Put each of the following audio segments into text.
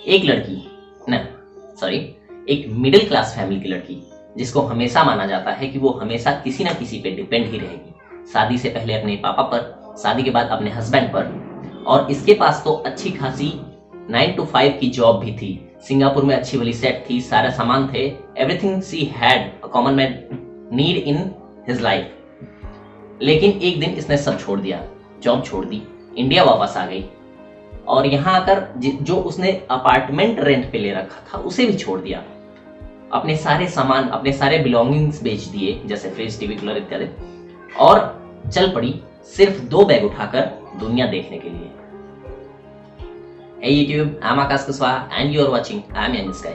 एक लड़की ना सॉरी एक मिडिल क्लास फैमिली की लड़की जिसको हमेशा माना जाता है कि वो हमेशा किसी ना किसी पे डिपेंड ही रहेगी। शादी से पहले अपने पापा पर, शादी के बाद अपने हस्बैंड पर, और इसके पास तो अच्छी खासी 9 to 5 की जॉब भी थी। सिंगापुर में अच्छी वाली सेट थी, सारे सामान थे, everything she had a common man need in his life. लेकिन एक दिन इसने सब छोड़ दिया, जॉब छोड़ दी, इंडिया वापस आ गई और यहाँ आकर जो उसने अपार्टमेंट रेंट पे ले रखा था उसे भी छोड़ दिया। अपने सारे सामान, अपने सारे बिलोंगिंग्स बेच दिए, जैसे फ्रिज, टीवी, कूलर इत्यादि, और चल पड़ी सिर्फ 2 बैग उठाकर दुनिया देखने के लिए। Hey YouTube, I'm Akash Kuswaha and you are watching I'm Young Sky।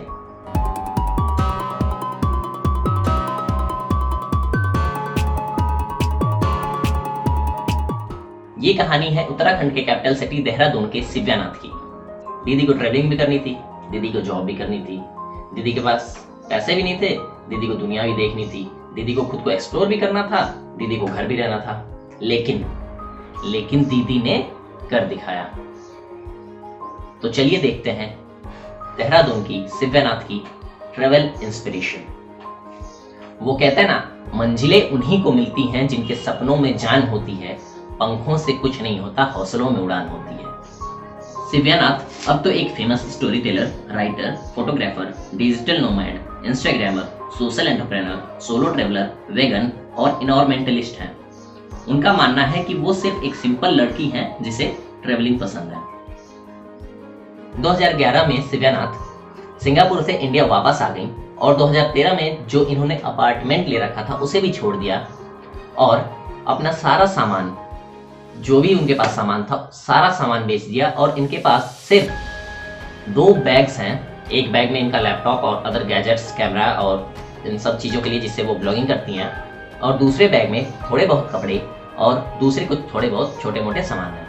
ये कहानी है उत्तराखंड के कैपिटल सिटी देहरादून के सिव्यानाथ की। दीदी को ट्रेवलिंग भी करनी थी, दीदी को जॉब भी करनी थी, दीदी के पास पैसे भी नहीं थे, दीदी को दुनिया भी देखनी थी, दीदी को खुद को एक्सप्लोर भी करना था, दीदी को घर भी रहना था। लेकिन दीदी ने कर दिखाया। तो चलिए देखते हैं देहरादून की सिव्यानाथ की ट्रेवल इंस्पिरेशन। वो कहते हैं ना, मंजिलें उन्हीं को मिलती हैं जिनके सपनों में जान होती है, पंखों से कुछ नहीं होता, हौसलों में उड़ान होती है। सिव्यानाथ अब तो एक famous storyteller, writer, photographer, digital nomad, instagrammer, social entrepreneur, solo traveller, vegan और इन्वायरमेंटलिस्ट हैं। उनका मानना है कि वो सिर्फ एक सिंपल लड़की हैं जिसे ट्रेवलिंग पसंद है। 2011 में सिव्यानाथ सिंगापुर से इंडिया वापस आ गई और 2013 में जो इन्होंने अपार्टमेंट ले रखा था उसे भी छोड़ दिया और अपना सारा सामान, जो भी उनके पास सामान था, सारा सामान बेच दिया और इनके पास सिर्फ 2 बैग्स हैं। एक बैग में इनका लैपटॉप और अदर गैजेट्स, कैमरा और इन सब चीज़ों के लिए जिससे वो ब्लॉगिंग करती हैं, और दूसरे बैग में थोड़े बहुत कपड़े और दूसरे कुछ थोड़े बहुत छोटे मोटे सामान हैं।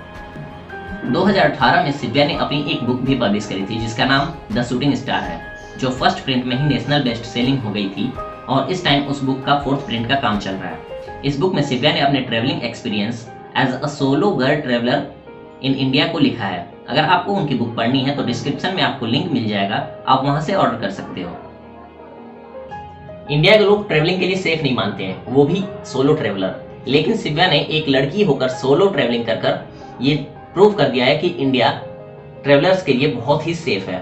2018 में सिव्या ने अपनी एक बुक भी पब्लिश करी थी जिसका नाम द शूटिंग स्टार है, जो फर्स्ट प्रिंट में ही नेशनल बेस्ट सेलिंग हो गई थी और इस टाइम उस बुक का 4th प्रिंट का काम चल रहा है। इस बुक में सिव्या ने अपने travelling experience as a solo girl traveller in India को लिखा है। अगर आपको उनकी बुक पढ़नी है तो डिस्क्रिप्शन में आपको लिंक मिल जाएगा, आप वहां से ऑर्डर कर सकते हो। इंडिया के लोग ट्रेवलिंग के लिए सेफ नहीं मानते हैं, वो भी सोलो ट्रेवलर, लेकिन सिव्या ने एक लड़की होकर सोलो ट्रेवलिंग कर ये प्रूव कर दिया है कि इंडिया ट्रेवलर्स के लिए बहुत ही सेफ है।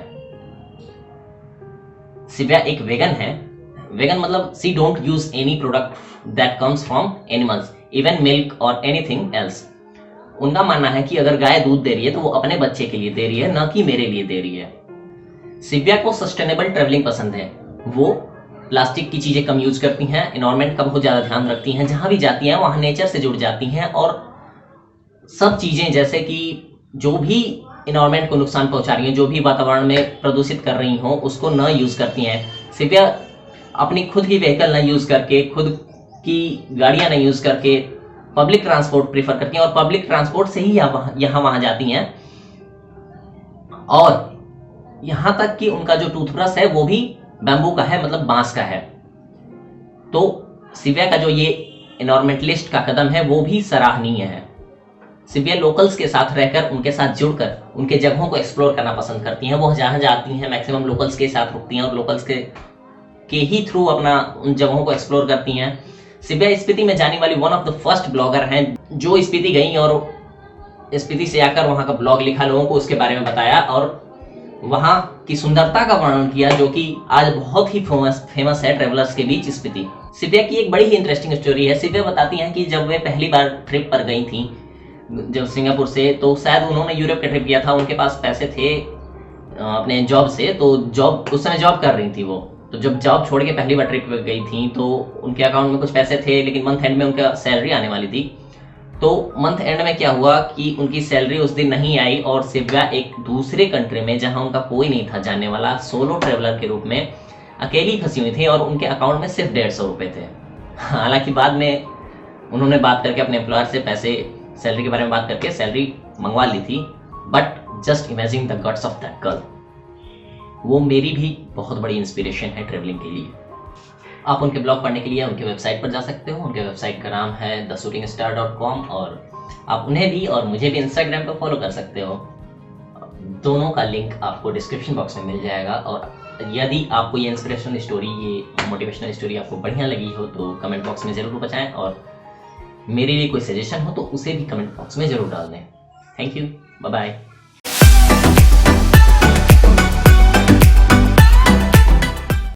सिव्या एक वेगन है। वेगन मतलब she don't use any product that comes from animals, even milk और एनीथिंग एल्स। उनका मानना है कि अगर गाय दूध दे रही है तो वो अपने बच्चे के लिए दे रही है, ना कि मेरे लिए दे रही है। सिव्या को सस्टेनेबल ट्रेवलिंग पसंद है। वो प्लास्टिक की चीजें कम यूज करती हैं, एनवायरमेंट का बहुत ज्यादा ध्यान रखती हैं, जहां भी जाती हैं वहां नेचर से जुड़ जाती हैं और सब चीजें जैसे कि जो भी एनवायरमेंट को नुकसान पहुंचा रही हैं, जो भी वातावरण में प्रदूषित कर रही हो, उसको न यूज करती हैं। सिव्या अपनी खुद की व्हीकल न यूज करके, खुद की गाड़ियां नहीं यूज करके पब्लिक ट्रांसपोर्ट प्रीफर करती हैं और पब्लिक ट्रांसपोर्ट से ही यहाँ वहां जाती हैं। और यहां तक कि उनका जो टूथब्रश है वो भी बैम्बू का है, मतलब बांस का है। तो सिव्या का जो ये एनवायरमेंटलिस्ट का कदम है वो भी सराहनीय है। सिव्या लोकल्स के साथ रहकर, उनके साथ जुड़कर उनके जगहों को एक्सप्लोर करना पसंद करती हैं। वो जहां जाती हैं मैक्सिमम लोकल्स के साथ रुकती हैं और लोकल्स के ही थ्रू अपना उन जगहों को एक्सप्लोर करती हैं। सिव्या स्पीति में जाने वाली one of the first blogger हैं जो स्पीति गई और स्पीति से आकर वहां का ब्लॉग लिखा, लोगों को उसके बारे में बताया और वहां की सुंदरता का वर्णन किया, जो कि आज बहुत ही फेमस है ट्रेवलर्स के बीच स्पीति। सिव्या की एक बड़ी ही इंटरेस्टिंग स्टोरी है। सिव्या बताती हैं कि जब वे पहली बार ट्रिप पर गई थी जब सिंगापुर से, तो शायद उन्होंने यूरोप का ट्रिप किया था, उनके पास पैसे थे अपने जॉब से, तो जॉब उस समय जॉब कर रही थी वो। तो जब जॉब छोड़ के पहली बार ट्रिप पे गई थी तो उनके अकाउंट में कुछ पैसे थे, लेकिन मंथ एंड में उनका सैलरी आने वाली थी। तो मंथ एंड में क्या हुआ कि उनकी सैलरी उस दिन नहीं आई और सिव्या एक दूसरे कंट्री में, जहां उनका कोई नहीं था जानने वाला, सोलो ट्रेवलर के रूप में अकेली फंसी हुई थी और उनके अकाउंट में सिर्फ 150 रुपए थे। हालांकि बाद में उन्होंने बात करके अपने एम्प्लॉयर से पैसे, सैलरी के बारे में बात करके सैलरी मंगवा ली थी। But just imagine the guts of that girl. वो मेरी भी बहुत बड़ी इंस्पिरेशन है ट्रेवलिंग के लिए। आप उनके ब्लॉग पढ़ने के लिए उनके वेबसाइट पर जा सकते हो। उनके वेबसाइट का नाम है theshootingstar.com और आप उन्हें भी और मुझे भी इंस्टाग्राम पर फॉलो कर सकते हो। दोनों का लिंक आपको डिस्क्रिप्शन बॉक्स में मिल जाएगा। और यदि आपको ये इंस्पिरेशनल स्टोरी, ये मोटिवेशनल स्टोरी आपको बढ़िया लगी हो तो कमेंट बॉक्स में ज़रूर बताएं, और मेरे लिए कोई सजेशन हो तो उसे भी कमेंट बॉक्स में ज़रूर डाल दें। Thank you, bye bye.